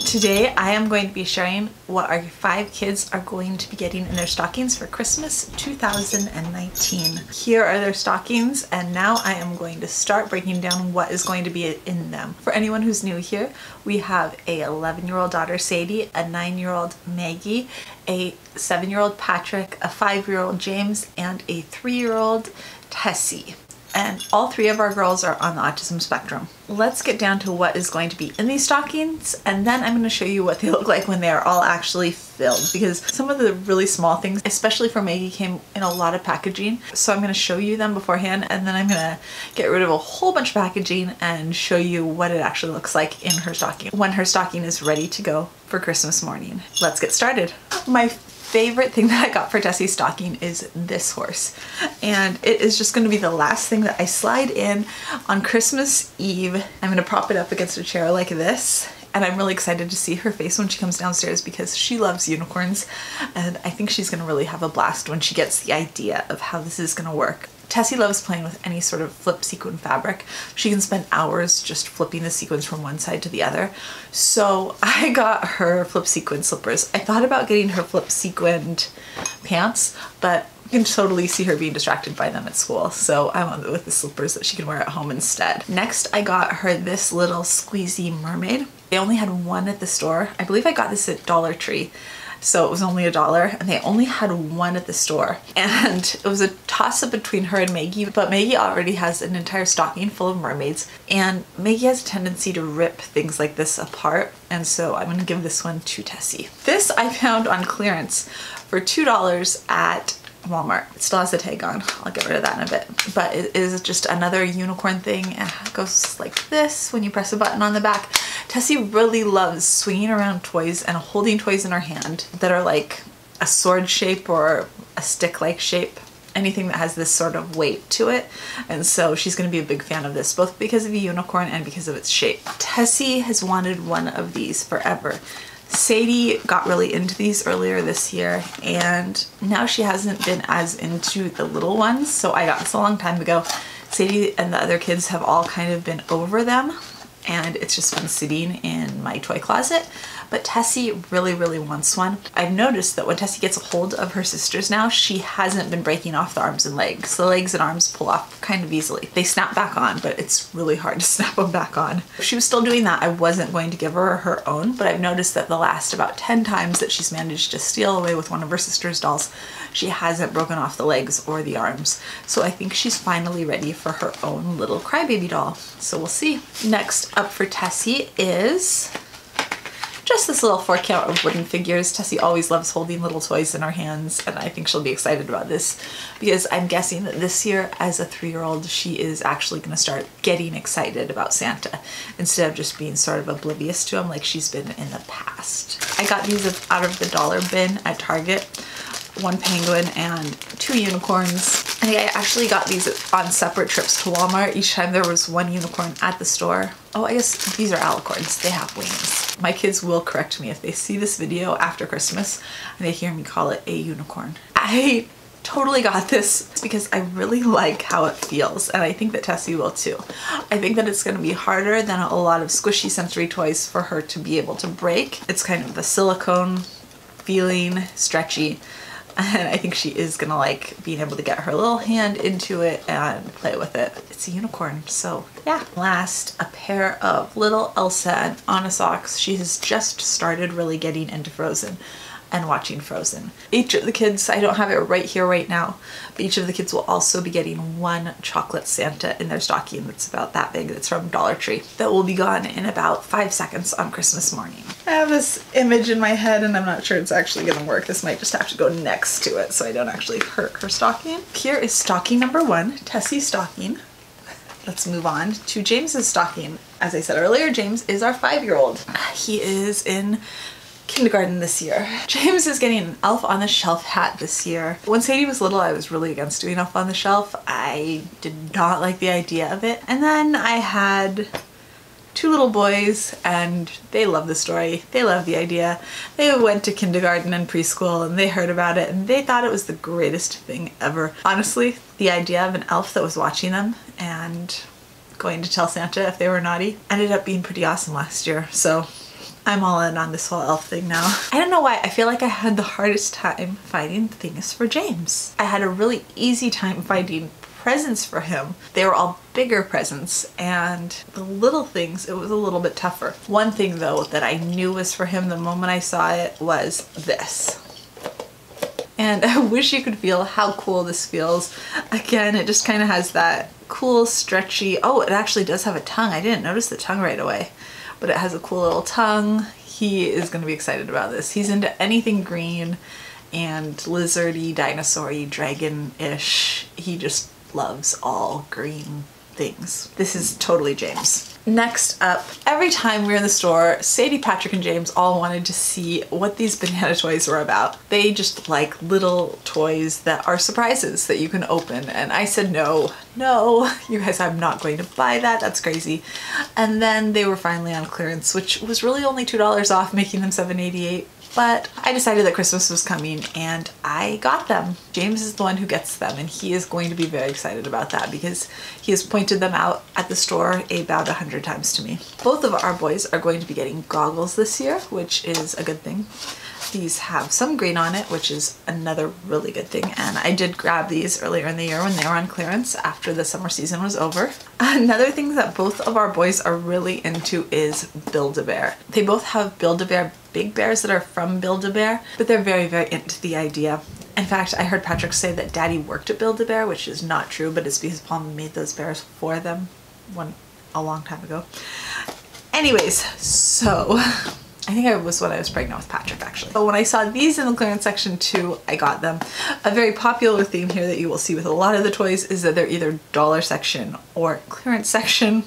Today I am going to be sharing what our 5 kids are going to be getting in their stockings for Christmas 2019. Here are their stockings, and now I am going to start breaking down what is going to be in them. For anyone who's new here, we have a 11-year-old daughter Sadie, a 9-year-old Maggie, a 7-year-old Patrick, a 5-year-old James, and a 3-year-old Tessie. And all 3 of our girls are on the autism spectrum. Let's get down to what is going to be in these stockings, and then I'm going to show you what they look like when they are all actually filled, because some of the really small things, especially for Maggie, came in a lot of packaging. So I'm going to show you them beforehand, and then I'm going to get rid of a whole bunch of packaging and show you what it actually looks like in her stocking when her stocking is ready to go for Christmas morning. Let's get started. My favorite thing that I got for Tessie's stocking is this horse, and it is just going to be the last thing that I slide in on Christmas Eve. I'm going to prop it up against a chair like this, and I'm really excited to see her face when she comes downstairs because she loves unicorns, and I think she's going to really have a blast when she gets the idea of how this is going to work. Tessie loves playing with any sort of flip sequin fabric. She can spend hours just flipping the sequins from one side to the other. So I got her flip sequin slippers. I thought about getting her flip sequined pants, but you can totally see her being distracted by them at school. So I went with the slippers that she can wear at home instead. Next, I got her this little squeezy mermaid. They only had one at the store. I believe I got this at Dollar Tree. So it was only $1, and they only had one at the store. And it was a toss-up between her and Maggie, but Maggie already has an entire stocking full of mermaids, and Maggie has a tendency to rip things like this apart, and so I'm gonna give this one to Tessie. This I found on clearance for $2 at Walmart. It still has the tag on. I'll get rid of that in a bit. But it is just another unicorn thing, and it goes like this when you press a button on the back. Tessie really loves swinging around toys and holding toys in her hand that are like a sword shape or a stick-like shape. Anything that has this sort of weight to it. And so she's going to be a big fan of this, both because of the unicorn and because of its shape. Tessie has wanted one of these forever. Sadie got really into these earlier this year, and now she hasn't been as into the little ones. So I got this a long time ago. Sadie and the other kids have all kind of been over them, and it's just been sitting in my toy closet. But Tessie really, really wants one. I've noticed that when Tessie gets a hold of her sisters now, she hasn't been breaking off the arms and legs. The legs and arms pull off kind of easily. They snap back on, but it's really hard to snap them back on. If she was still doing that, I wasn't going to give her her own, but I've noticed that the last about 10 times that she's managed to steal away with one of her sister's dolls, she hasn't broken off the legs or the arms. So I think she's finally ready for her own little crybaby doll. So we'll see. Next up for Tessie is just this little 4-count of wooden figures. Tessie always loves holding little toys in her hands, and I think she'll be excited about this because I'm guessing that this year as a 3-year-old she is actually going to start getting excited about Santa instead of just being sort of oblivious to him like she's been in the past. I got these out of the dollar bin at Target. 1 penguin and 2 unicorns. I think I actually got these on separate trips to Walmart. Each time there was 1 unicorn at the store. Oh, I guess these are alicorns. They have wings. My kids will correct me if they see this video after Christmas and they hear me call it a unicorn. I totally got this because I really like how it feels, and I think that Tessie will too. I think that it's going to be harder than a lot of squishy sensory toys for her to be able to break. It's kind of the silicone feeling, stretchy. And I think she is gonna like being able to get her little hand into it and play with it. It's a unicorn, so yeah. Last, a pair of little Elsa and Anna socks. She has just started really getting into Frozen and watching Frozen. Each of the kids, I don't have it right here right now, but each of the kids will also be getting 1 chocolate Santa in their stocking that's about that big, that's from Dollar Tree, that will be gone in about 5 seconds on Christmas morning. I have this image in my head and I'm not sure it's actually gonna work. This might just have to go next to it so I don't actually hurt her stocking. Here is stocking number 1, Tessie's stocking. Let's move on to James's stocking. As I said earlier, James is our 5-year-old. He is in kindergarten this year. James is getting an Elf on the Shelf hat this year. When Sadie was little, I was really against doing Elf on the Shelf. I did not like the idea of it. And then I had 2 little boys and they love the story. They love the idea. They went to kindergarten and preschool and they heard about it and they thought it was the greatest thing ever. Honestly, the idea of an elf that was watching them and going to tell Santa if they were naughty ended up being pretty awesome last year. So I'm all in on this whole elf thing now. I don't know why, I feel like I had the hardest time finding things for James. I had a really easy time finding presents for him. They were all bigger presents, and the little things, it was a little bit tougher. One thing though that I knew was for him the moment I saw it was this. And I wish you could feel how cool this feels. Again, it just kind of has that cool, stretchy, oh, it actually does have a tongue. I didn't notice the tongue right away, but it has a cool little tongue. He is gonna be excited about this. He's into anything green and lizardy, dinosaur-y, dragon-ish. He just loves all green things. This is totally James. Next up, every time we were in the store, Sadie, Patrick, and James all wanted to see what these banana toys were about. They just like little toys that are surprises that you can open. And I said, no, you guys, I'm not going to buy that. That's crazy. And then they were finally on clearance, which was really only $2 off, making them $7.88. But I decided that Christmas was coming and I got them. James is the one who gets them, and he is going to be very excited about that because he has pointed them out at the store about 100 times to me. Both of our boys are going to be getting goggles this year, which is a good thing. These have some green on it, which is another really good thing. And I did grab these earlier in the year when they were on clearance after the summer season was over. Another thing that both of our boys are really into is Build-A-Bear. They both have Build-A-Bear Big Bears that are from Build-A-Bear, but they're very, very into the idea. In fact, I heard Patrick say that Daddy worked at Build-A-Bear, which is not true, but it's because Paul made those bears for them a long time ago. Anyways, so I think it was when I was pregnant with Patrick, actually. So when I saw these in the clearance section too, I got them. A very popular theme here that you will see with a lot of the toys is that they're either dollar section or clearance section.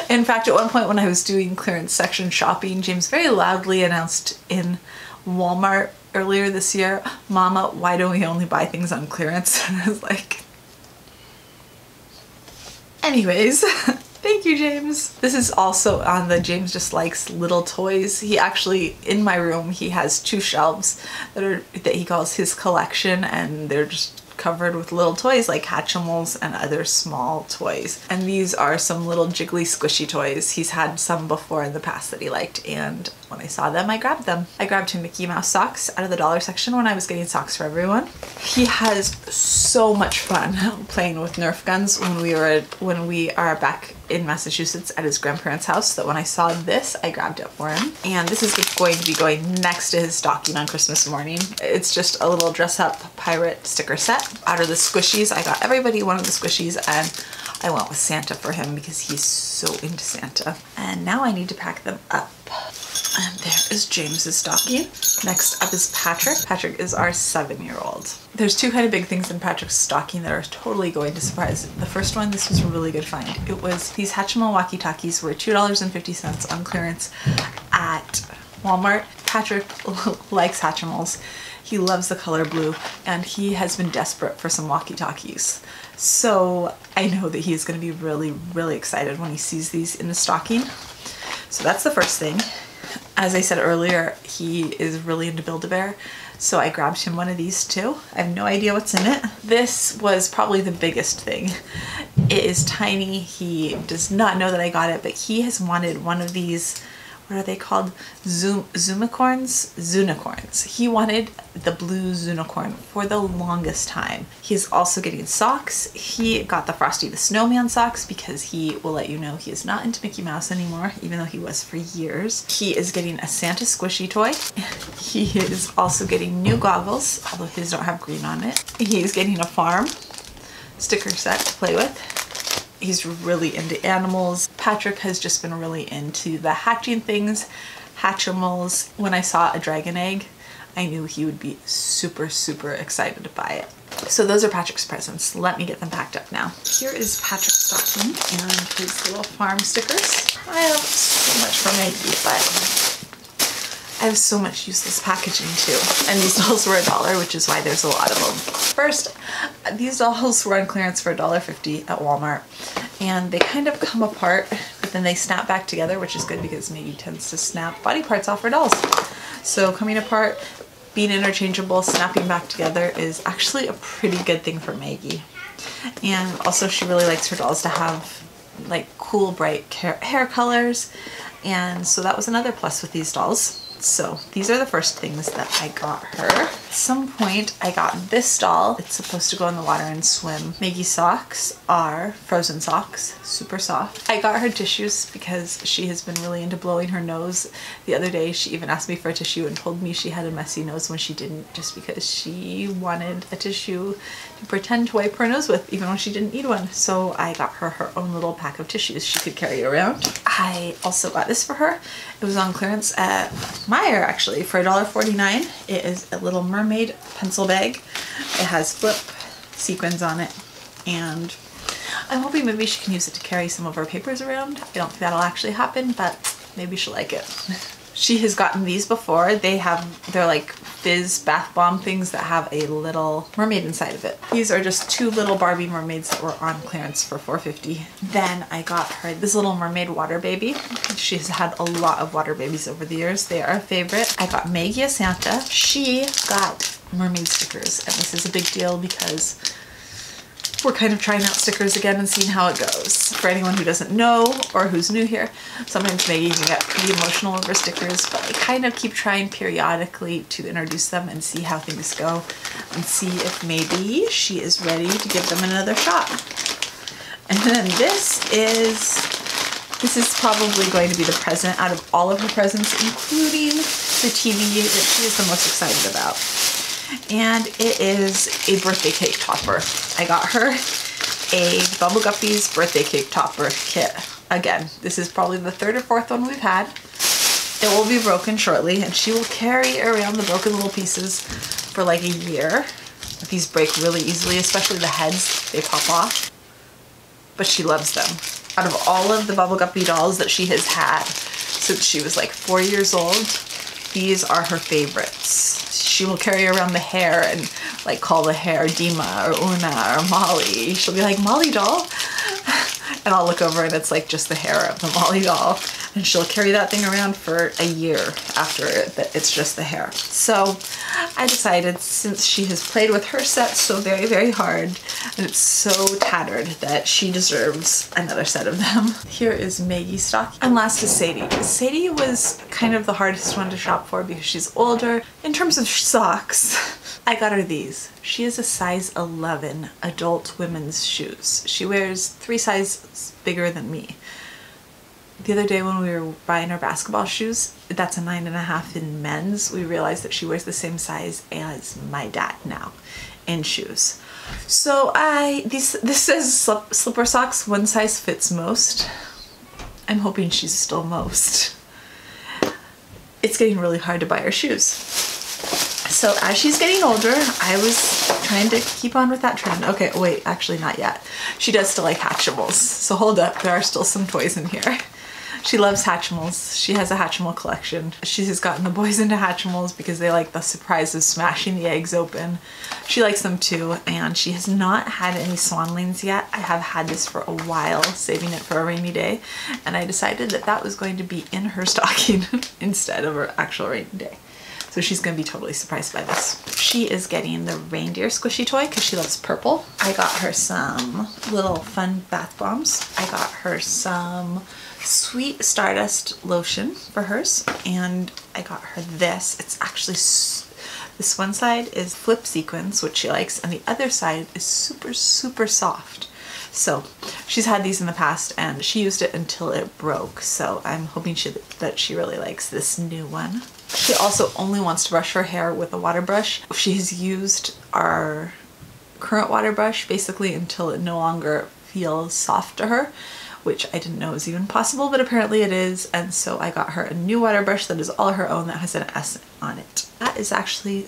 In fact, at one point when I was doing clearance section shopping, James very loudly announced in Walmart earlier this year, "Mama, why don't we only buy things on clearance?" And I was like, anyways. Thank you, James. This is also on the James Just Likes Little Toys. He actually, in my room, he has 2 shelves that he calls his collection, and they're just covered with little toys like Hatchimals and other small toys. And these are some little jiggly squishy toys. He's had some before in the past that he liked, and when I saw them, I grabbed them. I grabbed him Mickey Mouse socks out of the dollar section when I was getting socks for everyone. He has so much fun playing with Nerf guns when we are back in Massachusetts at his grandparents' house, that when I saw this, I grabbed it for him. And this is going to be going next to his stocking on Christmas morning. It's just a little dress up pirate sticker set. Out of the squishies, I got everybody one of the squishies, and I went with Santa for him because he's so into Santa. And now I need to pack them up. And there is James's stocking. Next up is Patrick. Patrick is our 7-year-old. There's 2 kind of big things in Patrick's stocking that are totally going to surprise. The first one, this was a really good find. It was these Hatchimal walkie-talkies were $2.50 on clearance at Walmart. Patrick likes Hatchimals. He loves the color blue, and he has been desperate for some walkie-talkies. So I know that he's going to be really, really excited when he sees these in the stocking. So that's the first thing. As I said earlier, he is really into Build-A-Bear, so I grabbed him one of these too. I have no idea what's in it. This was probably the biggest thing. It is tiny. He does not know that I got it, but he has wanted one of these, what are they called? Zunicorns? Zunicorns. He wanted the blue Zunicorn for the longest time. He's also getting socks. He got the Frosty the Snowman socks because he will let you know he is not into Mickey Mouse anymore, even though he was for years. He is getting a Santa squishy toy. He is also getting new goggles, although his don't have green on it. He is getting a farm sticker set to play with. He's really into animals. Patrick has just been really into the hatching things, Hatchimals. When I saw a dragon egg, I knew he would be super, super excited to buy it. So those are Patrick's presents. Let me get them packed up now. Here is Patrick's stocking and his little farm stickers. I have so much for Maggie, but I have so much useless packaging too. And these dolls were $1, which is why there's a lot of them. First, these dolls were on clearance for $1.50 at Walmart. And they kind of come apart, but then they snap back together, which is good because Maggie tends to snap body parts off her dolls. So coming apart, being interchangeable, snapping back together is actually a pretty good thing for Maggie. And also she really likes her dolls to have like cool, bright hair colors. And so that was another plus with these dolls. So these are the first things that I got her. At some point I got this doll. It's supposed to go in the water and swim. Maggie socks are frozen socks, super soft. I got her tissues because she has been really into blowing her nose. The other day she even asked me for a tissue and told me she had a messy nose when she didn't, just because she wanted a tissue to pretend to wipe her nose with even when she didn't need one. So I got her her own little pack of tissues she could carry around. I also got this for her. It was on clearance at Meijer actually for $1.49. It is a little mermaid pencil bag. It has flip sequins on it, and I'm hoping maybe she can use it to carry some of her papers around. I don't think that'll actually happen, but maybe she'll like it. She has gotten these before. They're like fizz bath bomb things that have a little mermaid inside of it. These are just two little Barbie mermaids that were on clearance for $4.50. Then I got her this little mermaid water baby. She's had a lot of water babies over the years. They are a favorite. I got Maggie a Santa. She got mermaid stickers, and this is a big deal because we're kind of trying out stickers again and seeing how it goes. For anyone who doesn't know or who's new here, sometimes Maggie can get pretty emotional over stickers, but I kind of keep trying periodically to introduce them and see how things go and see if maybe she is ready to give them another shot. And then this is probably going to be the present out of all of her presents, including the TV that she is the most excited about. And it is a birthday cake topper. I got her a Bubble Guppies birthday cake topper kit. Again, this is probably the third or fourth one we've had. It will be broken shortly, and she will carry around the broken little pieces for like a year. These break really easily, especially the heads, they pop off. But she loves them. Out of all of the Bubble Guppy dolls that she has had since she was like 4 years old, these are her favorites. She will carry around the hair and like call the hair Dima or Una or Molly. She'll be like, Molly doll? And I'll look over and it's like just the hair of the Molly doll. And she'll carry that thing around for a year after it's just the hair. So I decided, since she has played with her set so very, very hard and it's so tattered, that she deserves another set of them. Here is Maggie's stocking. And last is Sadie. Sadie was kind of the hardest one to shop for because she's older. In terms of socks, I got her these. She is a size 11 adult women's shoes. She wears 3 sizes bigger than me. The other day when we were buying her basketball shoes, that's a 9.5 in men's, we realized that she wears the same size as my dad now in shoes. So this says slipper socks, one size fits most. I'm hoping she's still most. It's getting really hard to buy her shoes. So as she's getting older, I was trying to keep on with that trend. Okay, wait, actually not yet. She does still like Hatchimals, so hold up, there are still some toys in here. She loves Hatchimals. She has a Hatchimal collection. She has gotten the boys into Hatchimals because they like the surprise of smashing the eggs open. She likes them too, and she has not had any Swanlings yet. I have had this for a while, saving it for a rainy day, and I decided that that was going to be in her stocking instead of her actual rainy day. So she's going to be totally surprised by this. She is getting the reindeer squishy toy because she loves purple. I got her some little fun bath bombs. I got her some Sweet Stardust lotion for hers, and I got her this. It's actually, this one side is flip sequins, which she likes, and the other side is super, super soft. So she's had these in the past and she used it until it broke, so I'm hoping that she really likes this new one. She also only wants to brush her hair with a water brush. She has used our current water brush basically until it no longer feels soft to her, which I didn't know was even possible, but apparently it is. And so I got her a new water brush that is all her own that has an S on it. That is actually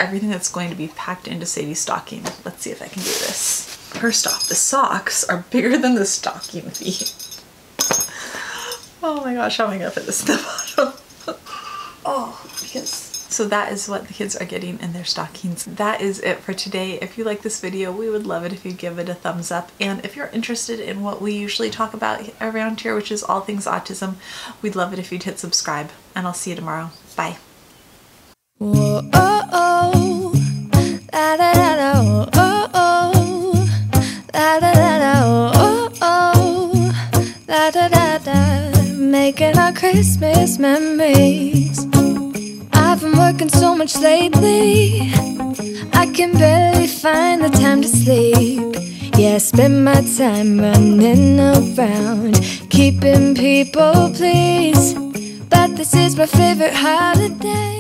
everything that's going to be packed into Sadie's stocking. Let's see if I can do this. First off, the socks are bigger than the stocking feet. Oh my gosh, how am I gonna fit this in the bottom? Oh, because... So that is what the kids are getting in their stockings. That is it for today. If you like this video, we would love it if you give it a thumbs up. And if you're interested in what we usually talk about around here, which is all things autism, we'd love it if you'd hit subscribe. And I'll see you tomorrow. Bye. Whoa, oh, oh. Da, da, da, da, oh, oh. Da, da, da, da, oh, oh. Da, da, da, da. making our Christmas memories. I've been working so much lately, I can barely find the time to sleep. Yeah, I spend my time running around, keeping people pleased, but this is my favorite holiday.